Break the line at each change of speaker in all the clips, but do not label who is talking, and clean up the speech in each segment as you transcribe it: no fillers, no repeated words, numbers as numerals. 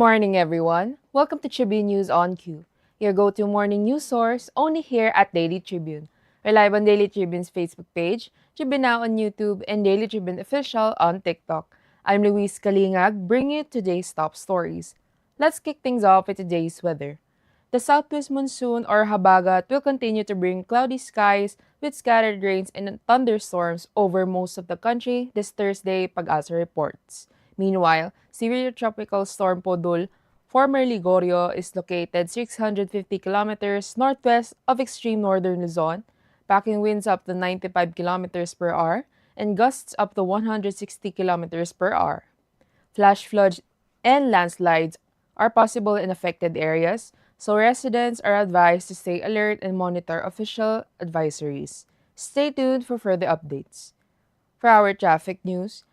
morning, everyone. Welcome to Tribune News on Q, your go-to morning news source only here at Daily Tribune. We're live on Daily Tribune's Facebook page, Tribune Now on YouTube, and Daily Tribune Official on TikTok. I'm Louisse Kalingag, bringing you today's top stories. Let's kick things off with today's weather. The southwest monsoon or habagat will continue to bring cloudy skies with scattered rains and thunderstorms over most of the country this Thursday, Pag-asa reports. Meanwhile, severe tropical storm Podul, formerly Goryeo, is located 650 kilometers northwest of extreme northern Luzon, packing winds up to 95 kilometers per hour and gusts up to 160 kilometers per hour. Flash floods and landslides are possible in affected areas, so residents are advised to stay alert and monitor official advisories. Stay tuned for further updates. For our traffic news,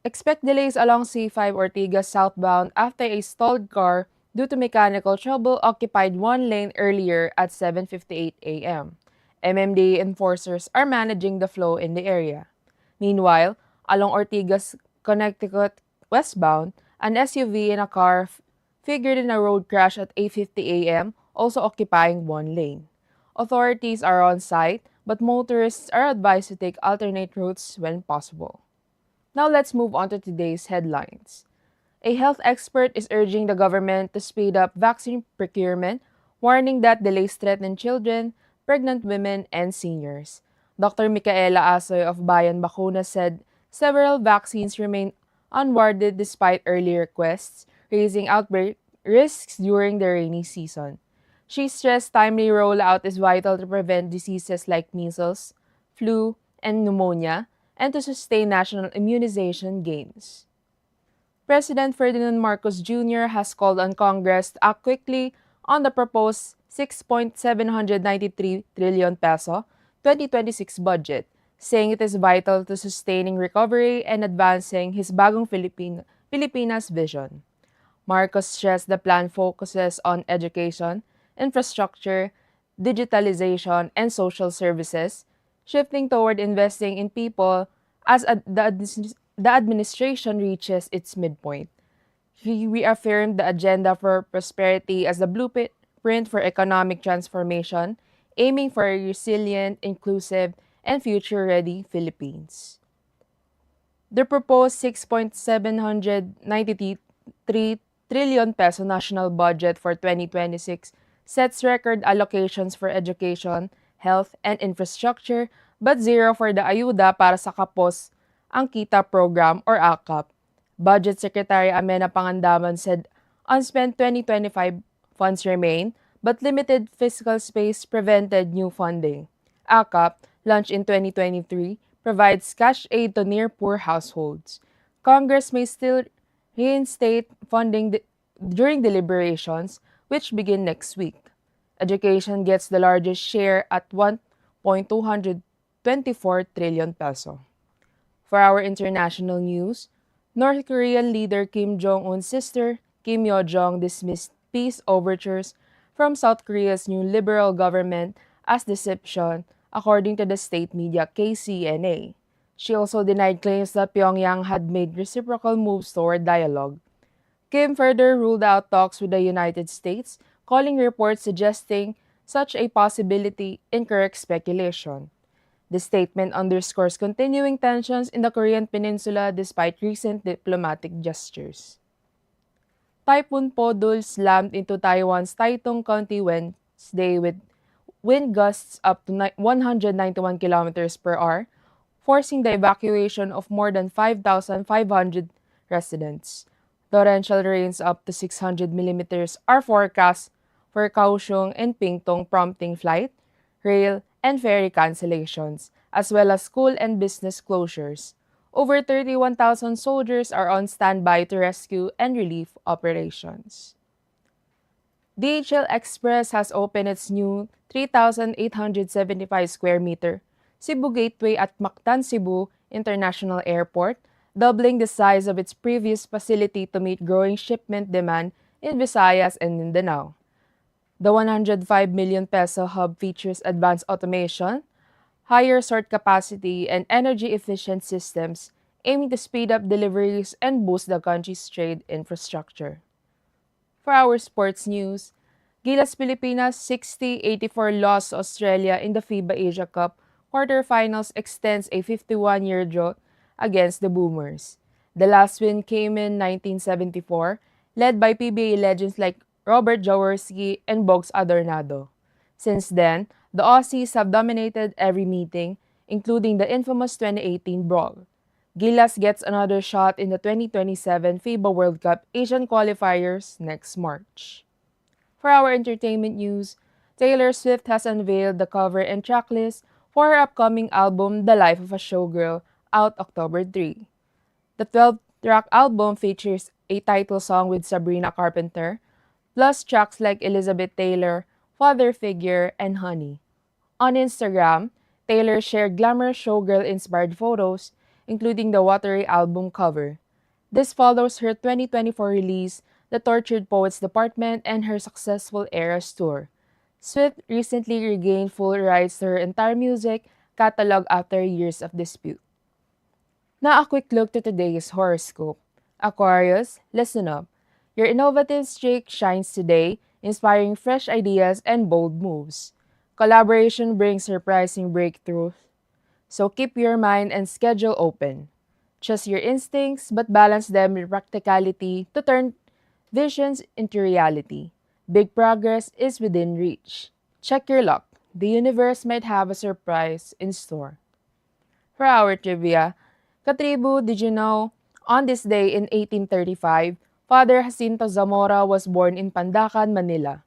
expect delays along C5 Ortigas southbound after a stalled car due to mechanical trouble occupied one lane earlier at 7:58 a.m. MMDA enforcers are managing the flow in the area. Meanwhile, along Ortigas, Connecticut westbound, an SUV and a car figured in a road crash at 8:50 a.m., also occupying one lane. Authorities are on site, but motorists are advised to take alternate routes when possible. Now let's move on to today's headlines. A health expert is urging the government to speed up vaccine procurement, warning that delays threaten children, pregnant women, and seniors. Dr. Micaela Asoy of Bayan Bakuna said several vaccines remain unwarded despite early requests, raising outbreak risks during the rainy season. She stressed timely rollout is vital to prevent diseases like measles, flu, and pneumonia, and to sustain national immunization gains. President Ferdinand Marcos Jr. has called on Congress to act quickly on the proposed 6.793 trillion peso 2026 budget, saying it is vital to sustaining recovery and advancing his bagong Pilipinas vision. Marcos stressed the plan focuses on education, infrastructure, digitalization, and social services, shifting toward investing in people as the administration reaches its midpoint. He reaffirmed the agenda for prosperity as the blueprint for economic transformation, aiming for a resilient, inclusive, and future-ready Philippines. The proposed 6.793 trillion peso national budget for 2026 sets record allocations for education, health, and infrastructure, but zero for the Ayuda para sa Kapos ang Kita Program or AKAP. Budget Secretary Amena Pangandaman said unspent 2025 funds remain, but limited fiscal space prevented new funding. AKAP, launched in 2023, provides cash aid to near-poor households. Congress may still reinstate funding during deliberations, which begin next week. Education gets the largest share at 1.224 trillion peso. For our international news, North Korean leader Kim Jong-un's sister, Kim Yo-jong, dismissed peace overtures from South Korea's new liberal government as deception, according to the state media KCNA. She also denied claims that Pyongyang had made reciprocal moves toward dialogue. Kim further ruled out talks with the United States, calling reports suggesting such a possibility incorrect speculation. The statement underscores continuing tensions in the Korean peninsula despite recent diplomatic gestures. Typhoon Podul slammed into Taiwan's Taitung County Wednesday with wind gusts up to 191 kilometers per hour, forcing the evacuation of more than 5,500 residents. Torrential rains up to 600 millimeters are forecast for Kaohsiung and Pingtung, prompting flight, rail, and ferry cancellations, as well as school and business closures. Over 31,000 soldiers are on standby to rescue and relief operations. DHL Express has opened its new 3,875 square meter Cebu Gateway at Mactan, Cebu International Airport, doubling the size of its previous facility to meet growing shipment demand in Visayas and Mindanao. The 105 million peso hub features advanced automation, higher sort capacity, and energy-efficient systems aiming to speed up deliveries and boost the country's trade infrastructure. For our sports news, Gilas Pilipinas 60-84 loss to Australia in the FIBA Asia Cup quarterfinals extends a 51-year drought against the Boomers. The last win came in 1974, led by PBA legends like Robert Jaworski and Bogs Adornado. Since then, the Aussies have dominated every meeting, including the infamous 2018 brawl. Gilas gets another shot in the 2027 FIBA World Cup Asian qualifiers next March. For our entertainment news, Taylor Swift has unveiled the cover and tracklist for her upcoming album, The Life of a Showgirl, out October 3. The 12-track album features a title song with Sabrina Carpenter, plus tracks like Elizabeth Taylor, Father Figure, and Honey. On Instagram, Taylor shared glamorous showgirl-inspired photos, including the watery album cover. This follows her 2024 release, The Tortured Poets Department, and her successful Eras Tour. Swift recently regained full rights to her entire music catalog after years of dispute. Now a quick look to today's horoscope. Aquarius, listen up. Your innovative streak shines today, inspiring fresh ideas and bold moves. Collaboration brings surprising breakthroughs, so keep your mind and schedule open. Trust your instincts but balance them with practicality to turn visions into reality. Big progress is within reach. Check your luck. The universe might have a surprise in store. For our trivia, Katribu, did you know? On this day in 1835, Father Jacinto Zamora was born in Pandacan, Manila.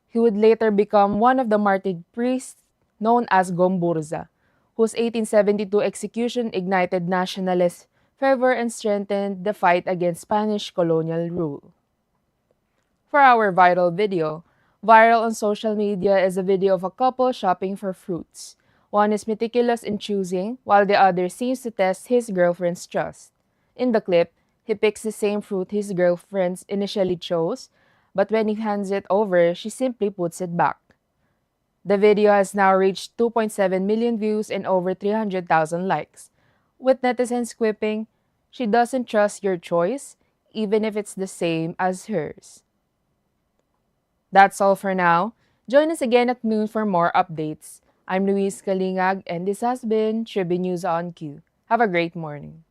He would later become one of the martyred priests known as Gomburza, whose 1872 execution ignited nationalist fervor and strengthened the fight against Spanish colonial rule. For our viral video, viral on social media is a video of a couple shopping for fruits. One is meticulous in choosing, while the other seems to test his girlfriend's trust. In the clip, he picks the same fruit his girlfriend initially chose, but when he hands it over, she simply puts it back. The video has now reached 2.7 million views and over 300,000 likes, with netizens quipping, "She doesn't trust your choice, even if it's the same as hers." That's all for now. Join us again at noon for more updates. I'm Louisse Kalingag, and this has been Tribune News on Q. Have a great morning.